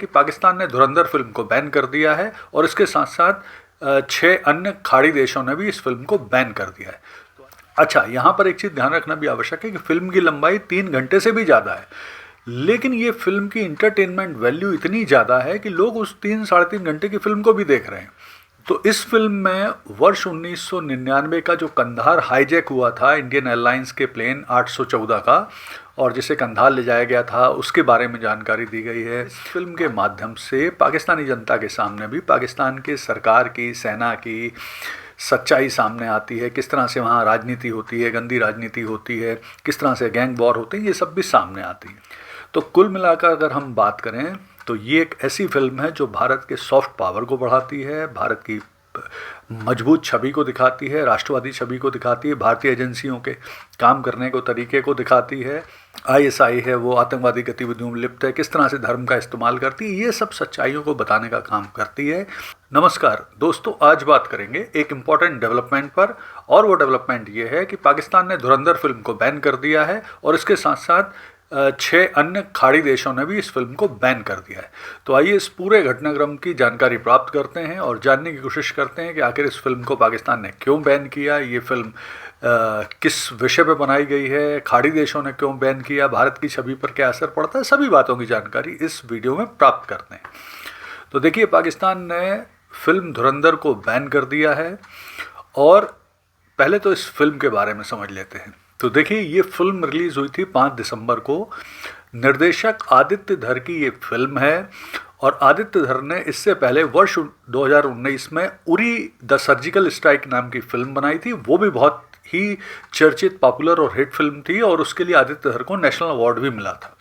कि पाकिस्तान ने धुरंधर फिल्म को बैन कर दिया है और इसके साथ साथ 6 अन्य खाड़ी देशों ने भी इस फिल्म को बैन कर दिया है। अच्छा, यहाँ पर एक चीज़ ध्यान रखना भी आवश्यक है कि फिल्म की लंबाई 3 घंटे से भी ज़्यादा है, लेकिन ये फिल्म की इंटरटेनमेंट वैल्यू इतनी ज़्यादा है कि लोग उस 3-3.5 घंटे की फिल्म को भी देख रहे हैं। तो इस फिल्म में वर्ष 1999 का जो कंधार हाईजैक हुआ था इंडियन एयरलाइंस के प्लेन 814 का, और जिसे कंधार ले जाया गया था, उसके बारे में जानकारी दी गई है। इस फिल्म के माध्यम से पाकिस्तानी जनता के सामने भी पाकिस्तान के सरकार की, सेना की सच्चाई सामने आती है। किस तरह से वहाँ राजनीति होती है, गंदी राजनीति होती है, किस तरह से गैंग वॉर होते हैं, ये सब भी सामने आती है। तो कुल मिलाकर अगर हम बात करें तो ये एक ऐसी फिल्म है जो भारत के सॉफ्ट पावर को बढ़ाती है, भारत की मजबूत छवि को दिखाती है, राष्ट्रवादी छवि को दिखाती है, भारतीय एजेंसियों के काम करने को तरीके को दिखाती है। आईएसआई है वो आतंकवादी गतिविधियों में लिप्त है, किस तरह से धर्म का इस्तेमाल करती है, ये सब सच्चाइयों को बताने का काम करती है। नमस्कार दोस्तों, आज बात करेंगे एक इम्पॉर्टेंट डेवलपमेंट पर, और वो डेवलपमेंट ये है कि पाकिस्तान ने धुरंधर फिल्म को बैन कर दिया है और इसके साथ साथ 6 अन्य खाड़ी देशों ने भी इस फिल्म को बैन कर दिया है। तो आइए इस पूरे घटनाक्रम की जानकारी प्राप्त करते हैं और जानने की कोशिश करते हैं कि आखिर इस फिल्म को पाकिस्तान ने क्यों बैन किया, ये फिल्म किस विषय पर बनाई गई है, खाड़ी देशों ने क्यों बैन किया, भारत की छवि पर क्या असर पड़ता है, सभी बातों की जानकारी इस वीडियो में प्राप्त करते हैं। तो देखिए, पाकिस्तान ने फिल्म धुरंधर को बैन कर दिया है और पहले तो इस फिल्म के बारे में समझ लेते हैं। तो देखिए, ये फिल्म रिलीज़ हुई थी 5 दिसंबर को। निर्देशक आदित्य धर की ये फिल्म है और आदित्य धर ने इससे पहले वर्ष 2019 में उरी द सर्जिकल स्ट्राइक नाम की फिल्म बनाई थी। वो भी बहुत ही चर्चित, पॉपुलर और हिट फिल्म थी और उसके लिए आदित्य धर को नेशनल अवार्ड भी मिला था।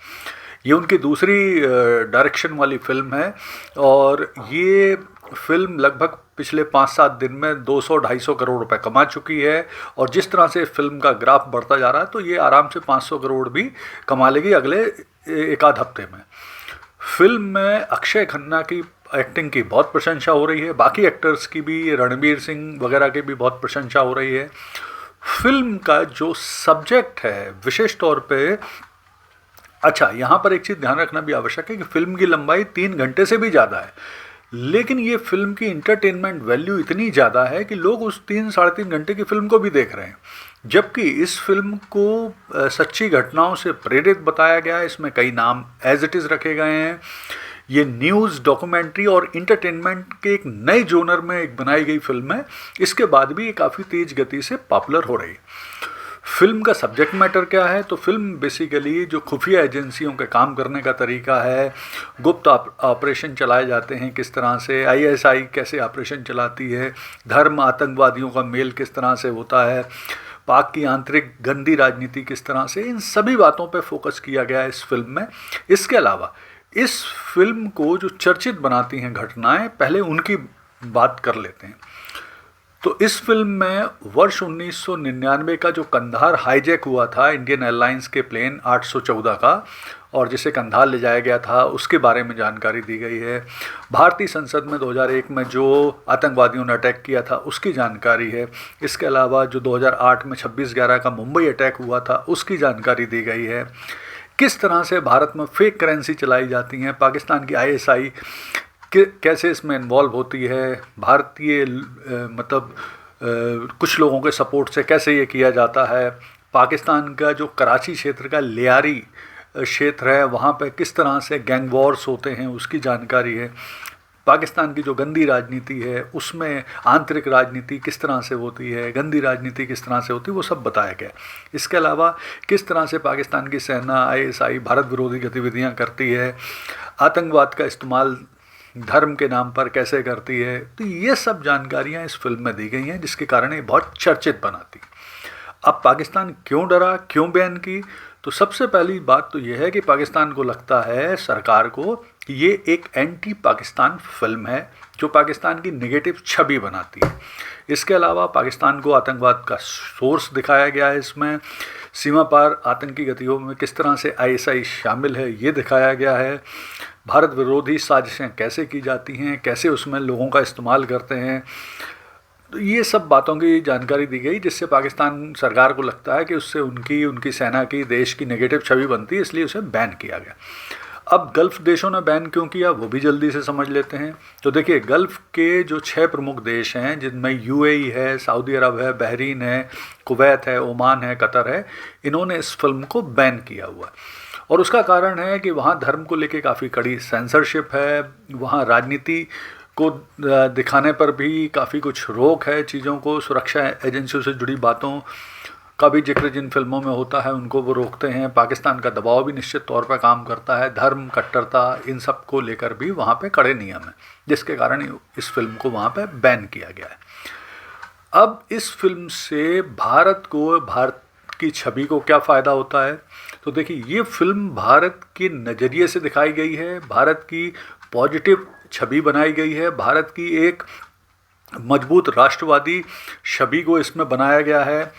ये उनकी दूसरी डायरेक्शन वाली फिल्म है और ये फिल्म लगभग पिछले 5-7 दिन में 200-250 करोड़ रुपए कमा चुकी है और जिस तरह से फिल्म का ग्राफ बढ़ता जा रहा है तो ये आराम से 500 करोड़ भी कमा लेगी अगले एक आध हफ्ते में। फिल्म में अक्षय खन्ना की एक्टिंग की बहुत प्रशंसा हो रही है, बाकी एक्टर्स की भी, रणवीर सिंह वगैरह की भी बहुत प्रशंसा हो रही है। फिल्म का जो सब्जेक्ट है विशेष तौर पे, अच्छा यहाँ पर एक चीज़ ध्यान रखना भी आवश्यक है कि फिल्म की लंबाई 3 घंटे से भी ज़्यादा है, लेकिन ये फिल्म की इंटरटेनमेंट वैल्यू इतनी ज़्यादा है कि लोग उस 3-3.5 घंटे की फिल्म को भी देख रहे हैं। जबकि इस फिल्म को सच्ची घटनाओं से प्रेरित बताया गया है, इसमें कई नाम एज इट इज़ रखे गए हैं। ये न्यूज़, डॉक्यूमेंट्री और इंटरटेनमेंट के एक नए जोनर में एक बनाई गई फिल्म है। इसके बाद भी ये काफ़ी तेज़ गति से पॉपुलर हो रही है। फिल्म का सब्जेक्ट मैटर क्या है, तो फिल्म बेसिकली जो खुफिया एजेंसियों के काम करने का तरीका है, गुप्त ऑपरेशन चलाए जाते हैं किस तरह से, आईएसआई कैसे ऑपरेशन चलाती है, धर्म आतंकवादियों का मेल किस तरह से होता है, पाक की आंतरिक गंदी राजनीति किस तरह से, इन सभी बातों पर फोकस किया गया है इस फिल्म में। इसके अलावा इस फिल्म को जो चर्चित बनाती हैं घटनाएं, पहले उनकी बात कर लेते हैं। तो इस फिल्म में वर्ष 1999 का जो कंधार हाईजैक हुआ था इंडियन एयरलाइंस के प्लेन 814 का, और जिसे कंधार ले जाया गया था, उसके बारे में जानकारी दी गई है। भारतीय संसद में 2001 में जो आतंकवादियों ने अटैक किया था उसकी जानकारी है। इसके अलावा जो 2008 में 26/11 का मुंबई अटैक हुआ था उसकी जानकारी दी गई है। किस तरह से भारत में फेक करेंसी चलाई जाती हैं, पाकिस्तान की आईएसआई कैसे इसमें इन्वॉल्व होती है, भारतीय कुछ लोगों के सपोर्ट से कैसे ये किया जाता है, पाकिस्तान का जो कराची क्षेत्र का लियारी क्षेत्र है वहाँ पे किस तरह से गैंग वॉर्स होते हैं उसकी जानकारी है। पाकिस्तान की जो गंदी राजनीति है उसमें आंतरिक राजनीति किस तरह से होती है, गंदी राजनीति किस तरह से होती है, वो सब बताया गया। इसके अलावा किस तरह से पाकिस्तान की सेना, आईएसआई भारत विरोधी गतिविधियाँ करती है, आतंकवाद का इस्तेमाल धर्म के नाम पर कैसे करती है, तो ये सब जानकारियाँ इस फिल्म में दी गई हैं, जिसके कारण ये बहुत चर्चित बनाती। अब पाकिस्तान क्यों डरा, क्यों बैन की, तो सबसे पहली बात तो यह है कि पाकिस्तान को लगता है, सरकार को, कि ये एक एंटी पाकिस्तान फिल्म है जो पाकिस्तान की नेगेटिव छवि बनाती है। इसके अलावा पाकिस्तान को आतंकवाद का सोर्स दिखाया गया है इसमें, सीमा पार आतंकी गतिविधियों में किस तरह से आईएसआई शामिल है ये दिखाया गया है, भारत विरोधी साजिशें कैसे की जाती हैं, कैसे उसमें लोगों का इस्तेमाल करते हैं, तो ये सब बातों की जानकारी दी गई, जिससे पाकिस्तान सरकार को लगता है कि उससे उनकी सेना की, देश की नेगेटिव छवि बनती है, इसलिए उसे बैन किया गया। अब गल्फ़ देशों ने बैन क्यों किया वो भी जल्दी से समझ लेते हैं। तो देखिए, गल्फ़ के जो 6 प्रमुख देश हैं, जिनमें यूएई है, सऊदी अरब है, बहरीन है, कुवैत है, ओमान है, कतर है, इन्होंने इस फिल्म को बैन किया हुआ है। और उसका कारण है कि वहाँ धर्म को लेके काफ़ी कड़ी सेंसरशिप है, वहाँ राजनीति को दिखाने पर भी काफ़ी कुछ रोक है, चीज़ों को, सुरक्षा एजेंसियों से जुड़ी बातों का भी जिक्र जिन फिल्मों में होता है उनको वो रोकते हैं। पाकिस्तान का दबाव भी निश्चित तौर पर काम करता है, धर्म, कट्टरता, इन सब को लेकर भी वहाँ पे कड़े नियम हैं, जिसके कारण इस फिल्म को वहाँ पे बैन किया गया है। अब इस फिल्म से भारत की छवि को क्या फ़ायदा होता है? तो देखिए, ये फिल्म भारत के नज़रिए से दिखाई गई है, भारत की पॉजिटिव छवि बनाई गई है, भारत की एक मजबूत राष्ट्रवादी छवि को इसमें बनाया गया है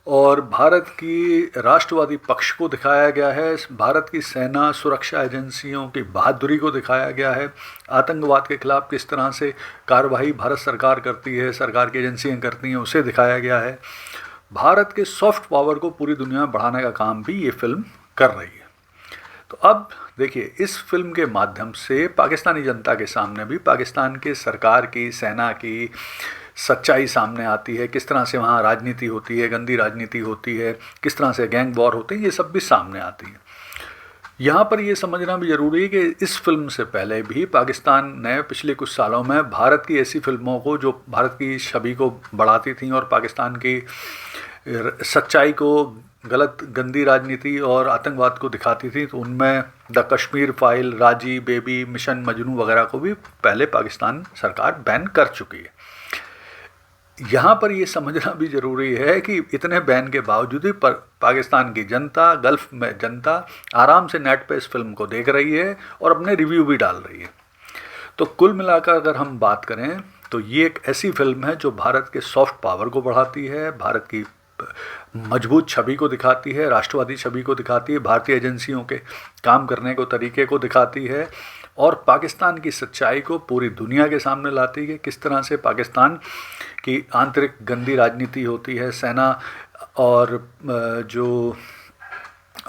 और भारत की राष्ट्रवादी पक्ष को दिखाया गया है, भारत की सेना, सुरक्षा एजेंसियों की बहादुरी को दिखाया गया है, आतंकवाद के खिलाफ किस तरह से कार्रवाई भारत सरकार करती है, सरकार की एजेंसियां करती हैं, उसे दिखाया गया है। भारत के सॉफ्ट पावर को पूरी दुनिया में बढ़ाने का काम भी ये फिल्म कर रही है। तो अब देखिए, इस फिल्म के माध्यम से पाकिस्तानी जनता के सामने भी पाकिस्तान के सरकार की, सेना की सच्चाई सामने आती है, किस तरह से वहाँ राजनीति होती है, गंदी राजनीति होती है, किस तरह से गैंग वॉर होते हैं, ये सब भी सामने आती है। यहाँ पर ये समझना भी ज़रूरी है कि इस फिल्म से पहले भी पाकिस्तान ने पिछले कुछ सालों में भारत की ऐसी फिल्मों को जो भारत की छवि को बढ़ाती थी और पाकिस्तान की सच्चाई को, गलत गंदी राजनीति और आतंकवाद को दिखाती थी, तो उनमें द कश्मीर फाइल, राजी, बेबी, मिशन मजनू वगैरह को भी पहले पाकिस्तान सरकार बैन कर चुकी है। यहाँ पर ये समझना भी ज़रूरी है कि इतने बैन के बावजूद भी पाकिस्तान की जनता, गल्फ़ में जनता आराम से नेट पे इस फिल्म को देख रही है और अपने रिव्यू भी डाल रही है। तो कुल मिलाकर अगर हम बात करें तो ये एक ऐसी फिल्म है जो भारत के सॉफ्ट पावर को बढ़ाती है, भारत की मजबूत छवि को दिखाती है, राष्ट्रवादी छवि को दिखाती है, भारतीय एजेंसियों के काम करने को तरीके को दिखाती है और पाकिस्तान की सच्चाई को पूरी दुनिया के सामने लाती है। किस तरह से पाकिस्तान की आंतरिक गंदी राजनीति होती है, सेना और जो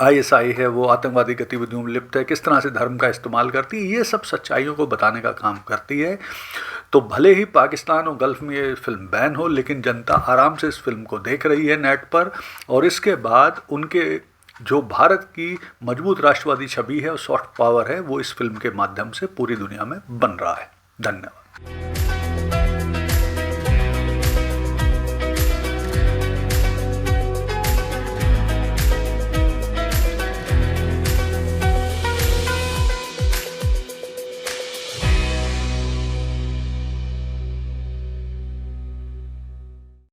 आईएसआई है वो आतंकवादी गतिविधियों में लिप्त है, किस तरह से धर्म का इस्तेमाल करती है, ये सब सच्चाइयों को बताने का काम करती है। तो भले ही पाकिस्तान और गल्फ़ में ये फिल्म बैन हो, लेकिन जनता आराम से इस फिल्म को देख रही है नेट पर, और इसके बाद उनके जो भारत की मजबूत राष्ट्रवादी छवि है और सॉफ्ट पावर है वो इस फिल्म के माध्यम से पूरी दुनिया में बन रहा है। धन्यवाद।